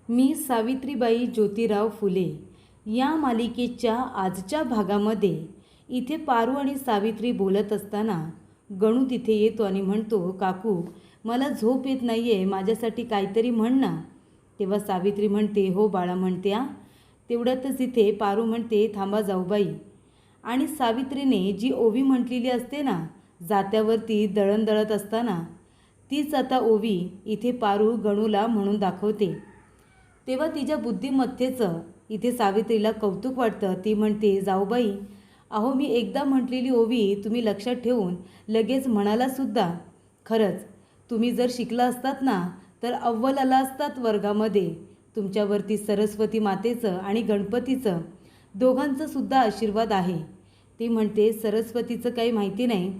मी सावित्रीबाई ज्योतिराव फुले या मालिकेच्या आजच्या भागामध्ये इथे पारू आणि सावित्री बोलत असताना गणू तिथे येतो आणि म्हणतो, काकू मला झोप येत नाही आहे, माझ्यासाठी काहीतरी म्हण ना. तेव्हा सावित्री म्हणते, हो बाळा म्हणते आ. तेवढ्यातच इथे पारू म्हणते, थांबा जाऊबाई. आणि सावित्रीने जी ओवी म्हटलेली असते ना, जात्यावरती दळण दळत असताना, तीच आता ओवी इथे पारू गणूला म्हणून दाखवते. तेव्हा तिच्या बुद्धिमत्तेचं इथे सावित्रीला कौतुक वाटतं. ती म्हणते, जाऊबाई अहो मी एकदा म्हटलेली ओवी तुम्ही लक्षात ठेवून लगेच म्हणालासुद्धा. खरंच तुम्ही जर शिकला असतात ना तर अव्वल आला असतात वर्गामध्ये. तुमच्यावरती सरस्वती मातेचं आणि गणपतीचं दोघांचं सुद्धा आशीर्वाद आहे. ती म्हणते, सरस्वतीचं काही माहिती नाही,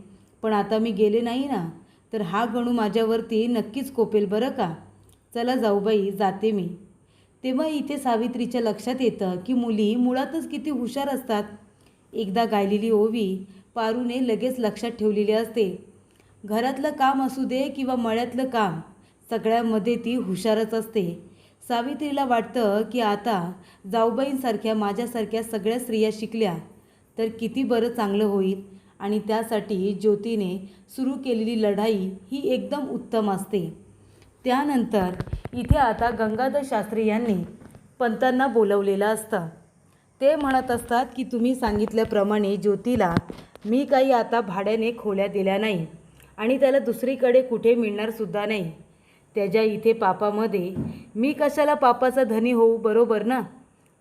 पण आता मी गेले नाही ना तर हा गणू माझ्यावरती नक्कीच कोपेल बरं का. चला जाऊबाई जाते मी. तेव्हा इथे सावित्रीच्या लक्षात येतं की मुली मुळातच किती हुशार असतात. एकदा गायलेली ओवी पारूने लगेच लक्षात ठेवलेली असते. घरातलं काम असू दे किंवा मळ्यातलं काम, सगळ्यामध्ये ती हुशारच असते. सावित्रीला वाटतं की आता जाऊबाईंसारख्या माझ्यासारख्या सगळ्या स्त्रिया शिकल्या तर किती बरं चांगलं होईल. आणि त्यासाठी ज्योतीने सुरू केलेली लढाई ही एकदम उत्तम असते. त्यानंतर इथे आता गंगाधर शास्त्री यांनी पंतांना बोलवलेलं असतं. ते म्हणत असतात की तुम्ही सांगितल्याप्रमाणे ज्योतीला मी काही आता भाड्याने खोल्या दिल्या नाही आणि त्याला दुसरीकडे कुठे मिळणारसुद्धा नाही. त्याच्या इथे पापामध्ये मी कशाला पापाचा धनी होऊ, बरोबर ना.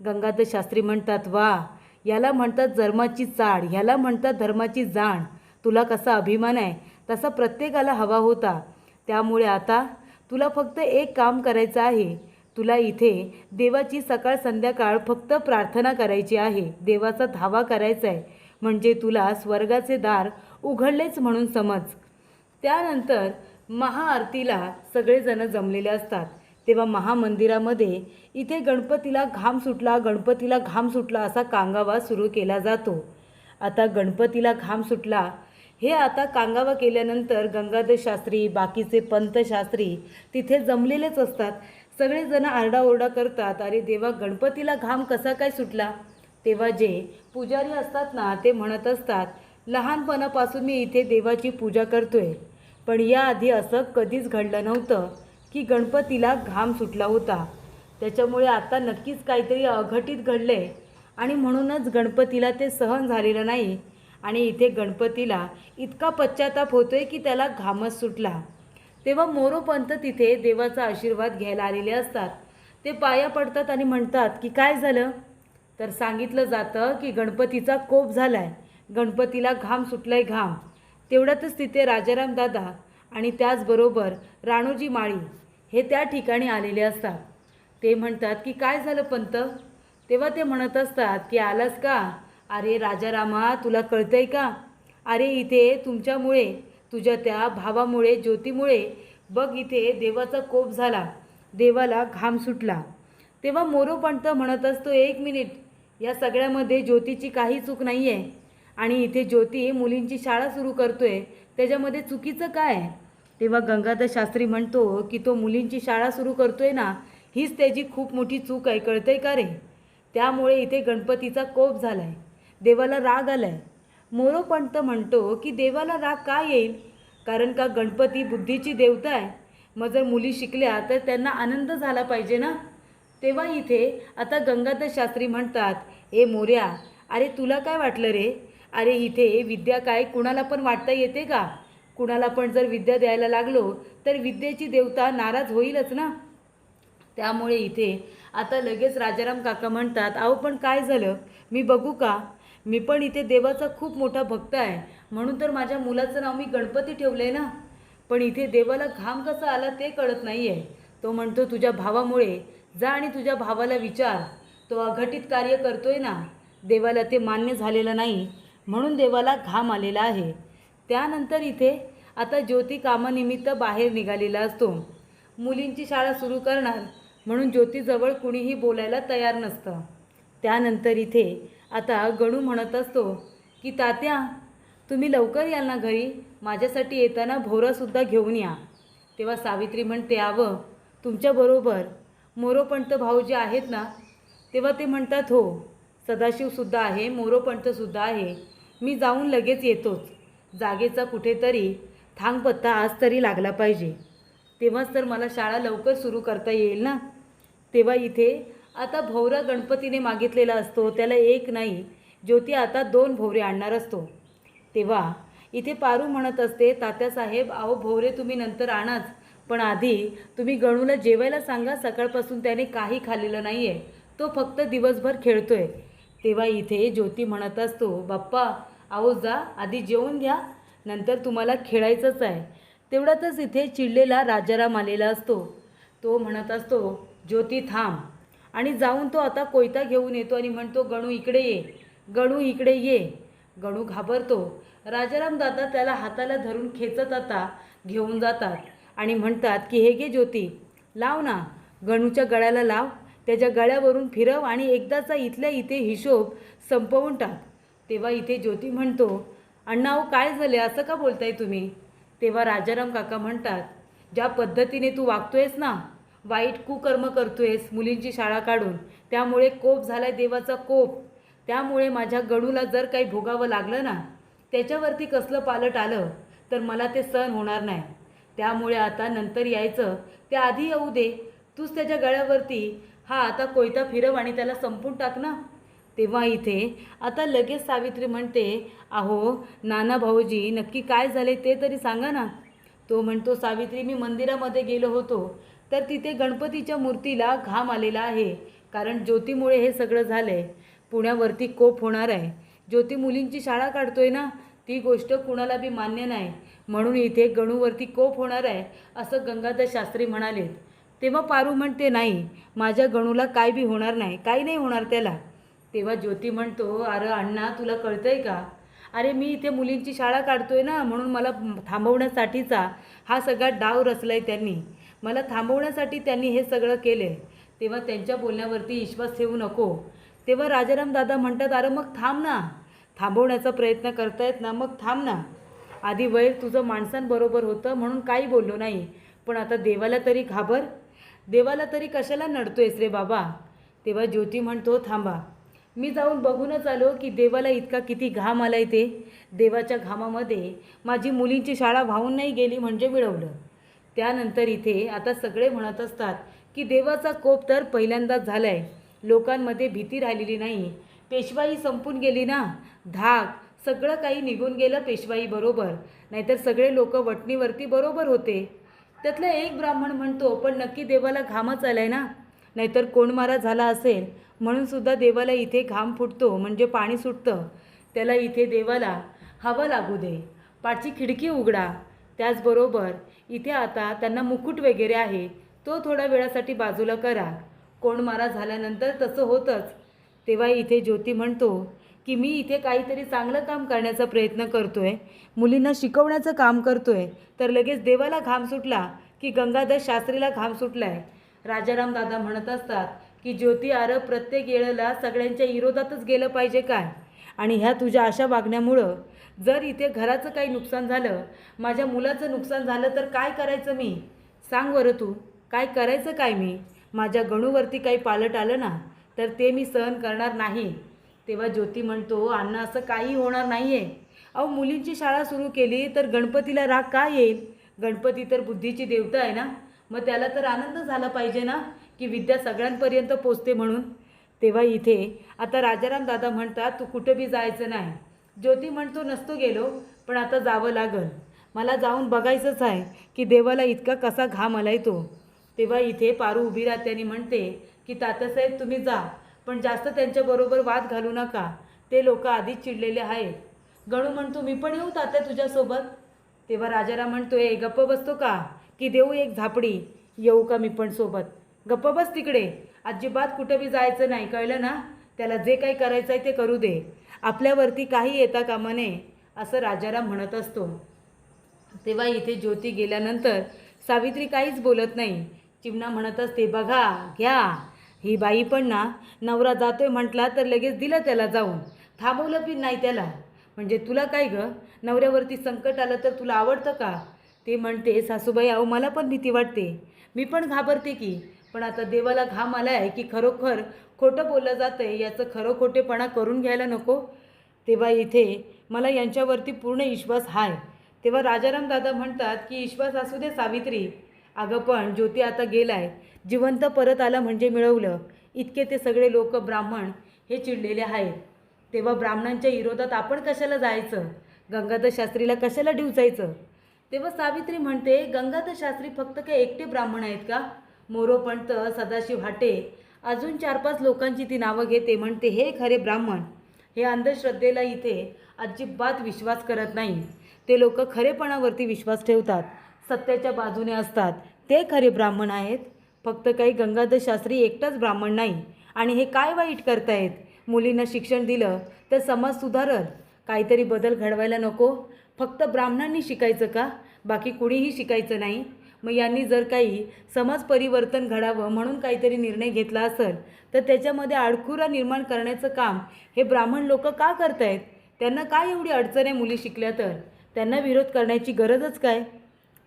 गंगाधर शास्त्री म्हणतात, वा याला म्हणतात धर्माची चाड, ह्याला म्हणतात धर्माची जाण. तुला कसा अभिमान आहे तसा प्रत्येकाला हवा होता. त्यामुळे आता तुला फक्त एक काम करायचं आहे. तुला इथे देवाची सकाळ संध्याकाळ फक्त प्रार्थना करायची आहे, देवाचा धावा करायचा आहे, म्हणजे तुला स्वर्गाचे दार उघडलेच म्हणून समज. त्यानंतर महाआरतीला सगळेजण जमलेले असतात. तेव्हा महामंदिरामध्ये इथे गणपतीला घाम सुटला, गणपतीला घाम सुटला असा कांगावा सुरू केला जातो. आता गणपतीला घाम सुटला हे आता कांगावा केल्यानंतर गंगाधर शास्त्री बाकीचे पंतशास्त्री तिथे जमलेलेच असतात. सगळेजण आरडाओरडा करतात, अरे देवा गणपतीला घाम कसा काय सुटला. तेव्हा जे पुजारी असतात ना ते म्हणत असतात, लहानपणापासून मी इथे देवाची पूजा करतोय, पण याआधी असं कधीच घडलं नव्हतं की गणपतीला घाम सुटला होता. त्याच्यामुळे आता नक्कीच काहीतरी अघटित घडले आणि म्हणूनच गणपतीला ते सहन झालेलं नाही आणि इथे गणपतीला इतका पश्चाताप होतोय की त्याला घामच सुटला. तेव्हा मोरोपंत तिथे देवाचा आशीर्वाद घ्यायला आलेले असतात. ते पाया पडतात आणि म्हणतात की काय झालं. तर सांगितलं जातं की गणपतीचा कोप झालाय, गणपतीला घाम सुटलाय घाम. तेवढ्यातच तिथे राजाराम दादा आणि त्याचबरोबर राणोजी माळी हे त्या ठिकाणी आलेले असतात. ते म्हणतात की काय झालं पंत. तेव्हा ते म्हणत असतात की आलास का. अरे राजारामा तुला कळतंय का, अरे इथे तुमच्यामुळे, तुझ्या त्या भावामुळे, ज्योतीमुळे बघ इथे देवाचा कोप झाला, देवाला घाम सुटला. तेव्हा मोरोपंत म्हणत असतो, एक मिनिट, या सगळ्यामध्ये ज्योतीची काही चूक नाही आहे आणि इथे ज्योती मुलींची शाळा सुरू करतोय, त्याच्यामध्ये चुकीचं काय. तेव्हा गंगाधर शास्त्री म्हणतो की तो मुलींची शाळा सुरू करतोय ना, हीच त्याची खूप मोठी चूक आहे, कळतंय का रे. त्यामुळे इथे गणपतीचा कोप झाला आहे, देवाला राग आला आहे. मोरोपंत म्हणतो की देवाला राग का येईल, कारण का गणपती बुद्धीची देवता आहे. मग जर मुली शिकल्या तर त्यांना आनंद झाला पाहिजे ना. तेव्हा इथे आता गंगाधर शास्त्री म्हणतात, ए मोर्या, अरे तुला काय वाटलं रे. अरे इथे विद्या काय कुणाला पण वाटता येते का. कुणाला पण जर विद्या द्यायला लागलो तर विद्येची देवता नाराज होईलच ना. त्यामुळे इथे आता लगेच राजाराम काका म्हणतात, अहो पण काय झालं, मी बघू का. मी पण इथे देवाचा खूप मोठा भक्त आहे, म्हणून तर माझ्या मुलाचं नाव मी गणपती ठेवलं आहे ना. पण इथे देवाला घाम कसा आला ते कळत नाही आहे. तो म्हणतो तुझ्या भावामुळे, जा आणि तुझ्या भावाला विचार, तो अघटित कार्य करतोय ना, देवाला ते मान्य झालेलं नाही म्हणून देवाला घाम आलेला आहे. त्यानंतर इथे आता ज्योती कामानिमित्त बाहेर निघालेला असतो. मुलींची शाळा सुरू करणार म्हणून ज्योतीजवळ कुणीही बोलायला तयार नसतं. त्यानंतर इथे आता गणू म्हणत असतो की तात्या तुम्ही लवकर याल ना घरी, माझ्यासाठी येताना भोवरासुद्धा घेऊन या. तेव्हा सावित्री म्हणते, आवं तुमच्याबरोबर मोरोपंत भाऊजी आहेत ना? तेव्हा ते म्हणतात, हो, सदाशिवसुद्धा आहे, मोरोपंतसुद्धा आहे. मी जाऊन लगेच येतोच. जागेचा कुठेतरी थांगपत्ता आज तरी लागला पाहिजे. तेव्हाच तर मला शाळा लवकर सुरू करता येईल ना. तेव्हा इथे आता भोवरा गणपतीने मागितलेला असतो, त्याला एक नाही, ज्योती आता 2 भोवरे आणणार असतो. तेव्हा इथे पारू म्हणत असते, तात्यासाहेब, अहो भोवरे तुम्ही नंतर आणाच, पण आधी तुम्ही गणूला जेवायला सांगा. सकाळपासून त्याने काही खाल्लेलं नाही आहे, तो फक्त दिवसभर खेळतोय. तेव्हा इथे ज्योती म्हणत असतो, बाप्पा अहो जा, आधी जेवून घ्या, नंतर तुम्हाला खेळायचंच आहे. तेवढ्यातच इथे चिडलेला राजाराम आलेला असतो. तो म्हणत असतो, ज्योती थांब. आणि जाऊन तो आता कोयता घेऊन येतो आणि म्हणतो, गणू इकडे ये, गणू इकडे ये. गणू घाबरतो. राजाराम दादा त्याला हाताला धरून खेचत आता घेऊन जातात आणि म्हणतात की हे घे ज्योती, लाव ना, गणूच्या गळ्याला लाव, त्याच्या गळ्यावरून फिरव आणि एकदाचा इथल्या इथे हिशोब संपवून टाक. तेव्हा इथे ज्योती म्हणतो, अण्णा अहो काय झाले, असं का बोलताय तुम्ही? तेव्हा राजाराम काका म्हणतात, ज्या पद्धतीने तू वागतोयस ना, वाईट कुकर्म करतोयस, मुलींची शाळा काढून, त्यामुळे कोप झालाय, देवाचा कोप. त्यामुळे माझ्या गणूला जर काही भोगावं लागलं ना, त्याच्यावरती कसलं पालट आलं तर मला ते सहन होणार नाही. त्यामुळे आता नंतर यायचं ते आधी येऊ दे. तूच त्याच्या गळ्यावरती हा आता कोयता फिरव आणि त्याला संपून टाक ना. तेव्हा इथे आता लगेच सावित्री म्हणते, अहो नाना भाऊजी, नक्की काय झाले ते तरी सांगा ना. तो म्हणतो, सावित्री, मी मंदिरामध्ये गेलो होतो तर तिथे गणपतीच्या मूर्तीला घाम आलेला आहे, कारण ज्योतीमुळे हे सगळं झालं आहे. पुण्यावरती कोप होणार आहे. ज्योती मुलींची शाळा काढतोय ना, ती गोष्ट कुणाला बी मान्य नाही, म्हणून इथे गणूवरती कोप होणार आहे असं गंगाधर शास्त्री म्हणालेत. तेव्हा पारू म्हणते, नाही, माझ्या गणूला काय बी होणार नाही, काही नाही होणार त्याला. तेव्हा ज्योती म्हणतो, अरे अण्णा, तुला कळतंय का? अरे मी इथे मुलींची शाळा काढतोय ना, म्हणून मला थांबवण्यासाठीचा हा सगळा डाव रचलाय त्यांनी. मला थांबवण्यासाठी त्यांनी हे सगळं केलं. तेव्हा त्यांच्या बोलण्यावरती विश्वास ठेवू नको. तेव्हा राजाराम दादा म्हणतात, अरे मग थांब ना, थांबवण्याचा प्रयत्न करतायत ना, मग थांब ना. आधी वैर तुझं माणसांबरोबर होतं म्हणून काही बोललो नाही, पण आता देवाला तरी घाबर, देवाला तरी कशाला नडतोयस रे बाबा. तेव्हा ज्योती म्हणतो, थांबा, मी जाऊन बघूनच आलो की देवाला इतका किती घाम आलाय. ते देवाच्या घामामध्ये माझी मुलींची शाळा वाहून नाही गेली म्हणजे मिळवलं. त्यानंतर इथे आता सगळे म्हणत असतात की देवाचा कोप तर पहिल्यांदाच झालाय, लोकांमध्ये भीती राहिलेली नाही. पेशवाई संपून गेली ना, धाक सगळं काही निघून गेलं पेशवाई बरोबर, नाहीतर सगळे लोक वटणीवरती बरोबर होते. त्यातला एक ब्राह्मण म्हणतो, पण नक्की देवाला घामच आलाय ना, नाहीतर कोण मारा झाला असेल म्हणून सुद्धा देवाला इथे घाम फुटतो म्हणजे पाणी सुटतं. त्याला इथे देवाला हवा लागू दे, पाठची खिडकी उघडा. त्याचबरोबर इथे आता त्यांना मुकुट वगैरे आहे, तो थोड्या वेळासाठी बाजूला करा. कोण मारा झाल्यानंतर तसं होतंच. तेव्हा इथे ज्योती म्हणतो की मी इथे काहीतरी चांगलं काम करण्याचा प्रयत्न करतोय, मुलींना शिकवण्याचं काम करतोय, तर लगेच देवाला घाम सुटला की गंगाधर शास्त्रीला घाम सुटलाय. राजाराम दादा म्हणत असतात की ज्योती, अरे प्रत्येक वेळेला सगळ्यांच्या विरोधातच गेलं पाहिजे काय? आणि ह्या तुझ्या अशा वागण्यामुळं जर इथे घराचं काही नुकसान झालं, माझ्या मुलाचं नुकसान झालं तर काय करायचं मी? सांग बरं तू, काय करायचं काय मी? माझ्या गणूवरती काही पालट आलं ना तर ते मी सहन करणार नाही. तेव्हा ज्योती म्हणतो, अण्णा असं काही होणार नाही आहे. अहो मुलींची शाळा सुरू केली तर गणपतीला राग का येईल? गणपती तर बुद्धीची देवता आहे ना, मग त्याला तर आनंद झाला पाहिजे ना की विद्या सगळ्यांपर्यंत पोचते म्हणून. तेव्हा इथे आता राजाराम दादा म्हणतात, तू कुठं बी जायचं नाही. ज्योती म्हणतो, नसतो गेलो, पण आता जावं लागल, मला जाऊन बघायचंच आहे की देवाला इतका कसा घाम आलाय तो. तेव्हा इथे पारू उभी राहते आणि म्हणते की तात्यासाहेब तुम्ही जा, पण जास्त त्यांच्याबरोबर वाद घालू नका, ते लोक आधीच चिडलेले आहेत. गणू म्हणतो, मी पण येऊ तात्या तुझ्यासोबत. तेव्हा राजाराम म्हणतो, ए गप्प बसतो का की देऊ एक झापडी? येऊ का मी पण सोबत? गप्प बस तिकडे, अजिबात कुठं बी जायचं नाही, कळलं ना? त्याला जे काही करायचं आहे ते करू दे, आपल्यावरती काही येता कामा नये, असं राजाराम म्हणत असतो. तेव्हा इथे ज्योती गेल्यानंतर सावित्री काहीच बोलत नाही. चिमणा म्हणत असते, बघा घ्या, ही बाई पण ना, नवरा जातोय म्हटला तर लगेच दिलं त्याला जाऊन, थांबवलं बी नाही त्याला. म्हणजे तुला काय गं, नवऱ्यावरती संकट आलं तर तुला आवडतं का? ते म्हणते, सासूबाई अहो मला पण भीती वाटते, मी पण घाबरते की, पण आता देवाला घाम आला आहे की खरोखर खोटं बोललं जातं आहे याचं खरं खोटेपणा करून घ्यायला नको. तेव्हा इथे मला यांच्यावरती पूर्ण विश्वास आहे. तेव्हा राजाराम दादा म्हणतात की विश्वास असू दे सावित्री. अगं पण ज्योती आता गेलाय, जिवंत परत आला म्हणजे मिळवलं. इतके ते सगळे लोक ब्राह्मण हे चिडलेले आहेत. तेव्हा ब्राह्मणांच्या विरोधात आपण कशाला जायचं, गंगाधर शास्त्रीला कशाला डिवचायचं. तेव्हा सावित्री म्हणते गंगाधर शास्त्री फक्त काय एकटे ब्राह्मण आहेत का? मोरोपंत, सदाशिव हाटे, अजून 4-5 लोकांची ती नावं घेते. म्हणते हे खरे ब्राह्मण. हे अंधश्रद्धेला इथे अजिबात विश्वास करत नाही. ते लोक खरेपणावरती विश्वास ठेवतात, सत्याच्या बाजूने असतात. ते खरे ब्राह्मण आहेत. फक्त काही गंगाधर शास्त्री एकटाच ब्राह्मण नाही. आणि हे काय वाईट करतायत? मुलींना शिक्षण दिलं तर समाज सुधारल. काहीतरी बदल घडवायला नको. फक्त ब्राह्मणांनी शिकायचं का? बाकी कुणीही शिकायचं नाही? मग यांनी जर काही समाज परिवर्तन घडावं म्हणून काहीतरी निर्णय घेतला असेल तर त्याच्यामध्ये अडखुरा निर्माण करण्याचं काम हे ब्राह्मण लोक का करतायत? त्यांना काय एवढी अडचण आहे मुली शिकल्या तर? त्यांना विरोध करण्याची गरजच काय?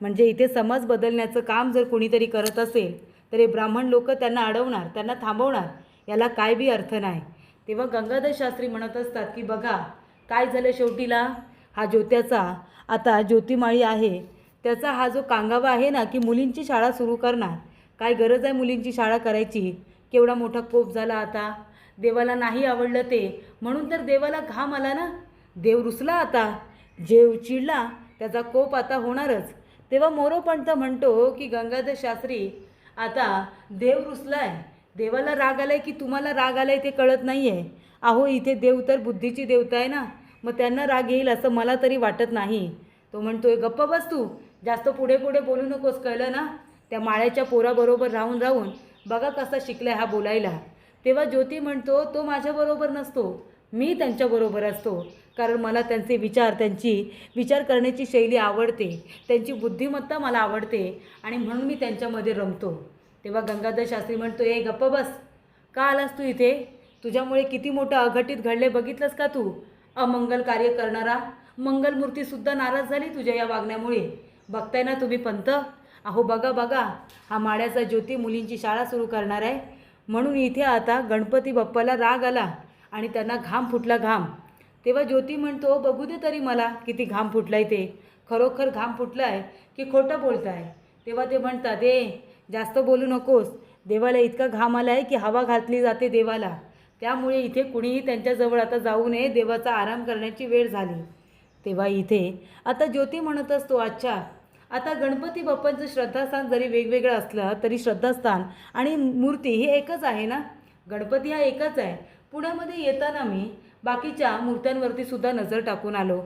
म्हणजे इथे समाज बदलण्याचं काम जर कोणीतरी करत असेल तर हे ब्राह्मण लोक त्यांना अडवणार, त्यांना थांबवणार, याला काय बी अर्थ नाही. तेव्हा गंगाधर शास्त्री म्हणत असतात की बघा काय झालं शेवटीला, हा ज्योत्याचा आता ज्योतिमाळी आहे त्याचा हा जो कांगावा आहे ना की मुलींची शाळा सुरू करणार. काय गरज आहे मुलींची शाळा करायची? केवढा मोठा कोप झाला आता. देवाला नाही आवडलं ते म्हणून तर देवाला घाम आला ना. देव रुसला आता, जेव चिडला, त्याचा कोप आता होणारच. तेव्हा मोरोपंत म्हणतो की गंगाधर शास्त्री आता देव रुसलाय, देवाला राग आलाय की तुम्हाला राग आलाय ते कळत नाही आहे. अहो इथे देव तर बुद्धीची देवता आहे ना, मग त्यांना राग येईल असं मला तरी वाटत नाही. तो म्हणतोय गप्प बस तू, जास्त पुढे पुढे बोलू नकोस, कळलं ना. त्या माळ्याच्या पोराबरोबर राहून राहून बघा कसा शिकलाय हा बोलायला. तेव्हा ज्योती म्हणतो तो माझ्याबरोबर नसतो, मी त्यांच्याबरोबर असतो. कारण मला त्यांचे विचार, त्यांची विचार करण्याची शैली आवडते, त्यांची बुद्धिमत्ता मला आवडते आणि म्हणून मी त्यांच्यामध्ये रमतो. तेव्हा गंगाधर शास्त्री म्हणतो ए गप्प बस, का आलास तू इथे? तुझ्यामुळे किती मोठं अघटित घडले बघितलंस का तू? अमंगल कार्य करणारा मंगलमूर्तीसुद्धा नाराज झाली तुझ्या या वागण्यामुळे. बघताय ना तुम्ही पंत. अहो बघा बघा, हा माळ्याचा ज्योती मुलींची शाळा सुरू करणार आहे म्हणून इथे आता गणपती बाप्पाला राग आला आणि त्यांना घाम फुटला, घाम. तेव्हा ज्योती म्हणतो बघू दे तरी मला किती घाम फुटलाय ते, खरोखर घाम फुटलाय की खोटं बोलताय. तेव्हा ते म्हणतात जास्त बोलू नकोस, देवाला इतका घाम आला आहे की हवा घातली जाते देवाला, त्यामुळे इथे कुणीही त्यांच्याजवळ आता जाऊ नये, देवाचा आराम करण्याची वेळ झाली. तेव्हा इथे आता ज्योती म्हणत असतो अच्छा आता गणपती बाप्पांचं श्रद्धास्थान जरी वेगवेगळं असलं तरी श्रद्धास्थान आणि मूर्ती ही एकच आहे ना. गणपती हा एकच आहे. पुण्यामध्ये येताना मी बाकीच्या मूर्त्यांवरती सुद्धा नजर टाकून आलो.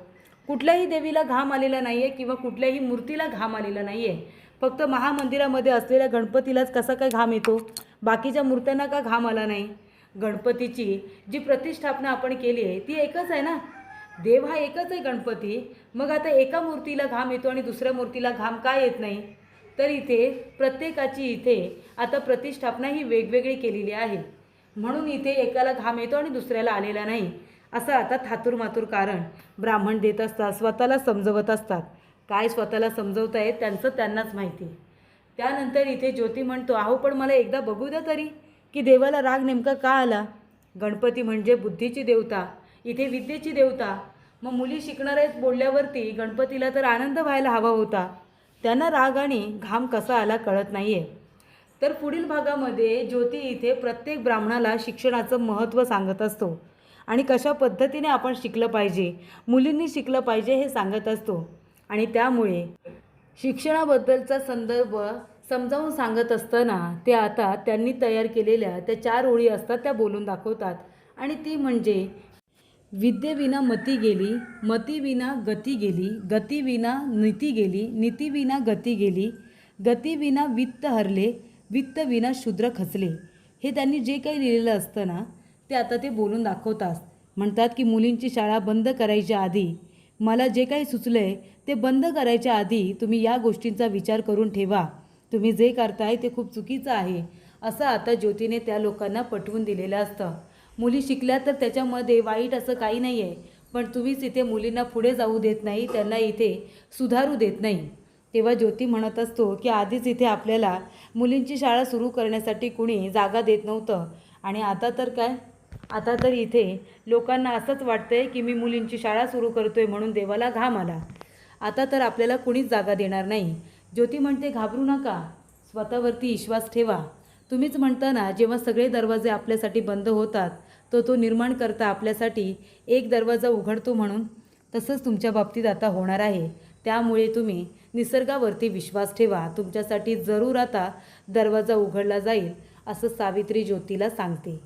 कुठल्याही देवीला घाम आलेला नाही आहे किंवा कुठल्याही मूर्तीला घाम आलेला नाही आहे. फक्त महामंदिरामध्ये असलेल्या गणपतीलाच कसा काय घाम येतो, बाकीच्या मूर्त्यांना का घाम आला नाही? गणपतीची जी प्रतिष्ठापना आपण केली आहे ती एकच आहे ना. देव हा एकच आहे गणपती. मग आता एका मूर्तीला घाम येतो आणि दुसऱ्या मूर्तीला घाम का येत नाही? तर इथे प्रत्येकाची इथे आता प्रतिष्ठापना ही वेगवेगळी केलेली आहे म्हणून इथे एकाला घाम येतो आणि दुसऱ्याला आलेला नाही असं आता थातूरमातूर कारण ब्राह्मण देत असतात, स्वतःला समजवत असतात. काय स्वतःला समजवत आहेत त्यांचं त्यांनाच माहिती. त्यानंतर इथे ज्योती म्हणतो अहो पण मला एकदा बघू द्या तरी की देवाला राग नेमका का आला. गणपती म्हणजे बुद्धीची देवता, इथे विद्येची देवता. मग मुली शिकणार आहेत बोलल्यावरती गणपतीला तर आनंद व्हायला हवा होता, त्यांना राग आणि घाम कसा आला कळत नाही आहे. तर पुढील भागामध्ये ज्योती इथे प्रत्येक ब्राह्मणाला शिक्षणाचं महत्त्व सांगत असतो आणि कशा पद्धतीने आपण शिकलं पाहिजे, मुलींनी शिकलं पाहिजे हे सांगत असतो. आणि त्यामुळे शिक्षणाबद्दलचा संदर्भ समजावून सांगत असताना ते आता त्यांनी तयार केलेल्या त्या 4 ओळी असतात त्या बोलून दाखवतात. आणि ती म्हणजे विद्येविना मती गेली, मतीविना गती गेली, गतीविना नीती गेली, नीतीविना गती गेली, गतीविना वित्त हरले, वित्तविना शूद्र खचले. हे त्यांनी जे काही लिहिलेलं असतं ना ते आता ते बोलून दाखवतात. म्हणतात की मुलींची शाळा बंद करायच्या आधी मला जे काही सुचलं आहे ते बंद करायच्या आधी तुम्ही या गोष्टींचा विचार करून ठेवा. तुम्ही जे करताय ते खूप चुकीचं आहे असं आता ज्योतीने त्या लोकांना पटवून दिलेलं असतं. मुली शिकल्या तर त्याच्यामध्ये वाईट असं काही नाही आहे, पण तुम्हीच इथे मुलींना पुढे जाऊ देत नाही, त्यांना इथे सुधारू देत नाही. तेव्हा ज्योती म्हणत असतो की आधीच इथे आपल्याला मुलींची शाळा सुरू करण्यासाठी कुणी जागा देत नव्हतं आणि आता तर काय, आता तर इथे लोकांना असंच वाटतंय की मी मुलींची शाळा सुरू करतोय म्हणून देवाला घाम आला. आता तर आपल्याला कुणीच जागा देणार नाही. ज्योती म्हणते घाबरू नका, स्वतःवरती विश्वास ठेवा. तुम्हीच म्हणता ना जेव्हा सगळे दरवाजे आपल्यासाठी बंद होतात तो निर्माण करता आपल्यासाठी एक दरवाजा उघडतो म्हणून. तसंच तुमच्या बाबतीत आता होणार आहे. त्यामुळे तुम्ही निसर्गावरती विश्वास ठेवा. तुमच्यासाठी जरूर आता दरवाजा उघडला जाईल असं सावित्री ज्योतीला सांगते.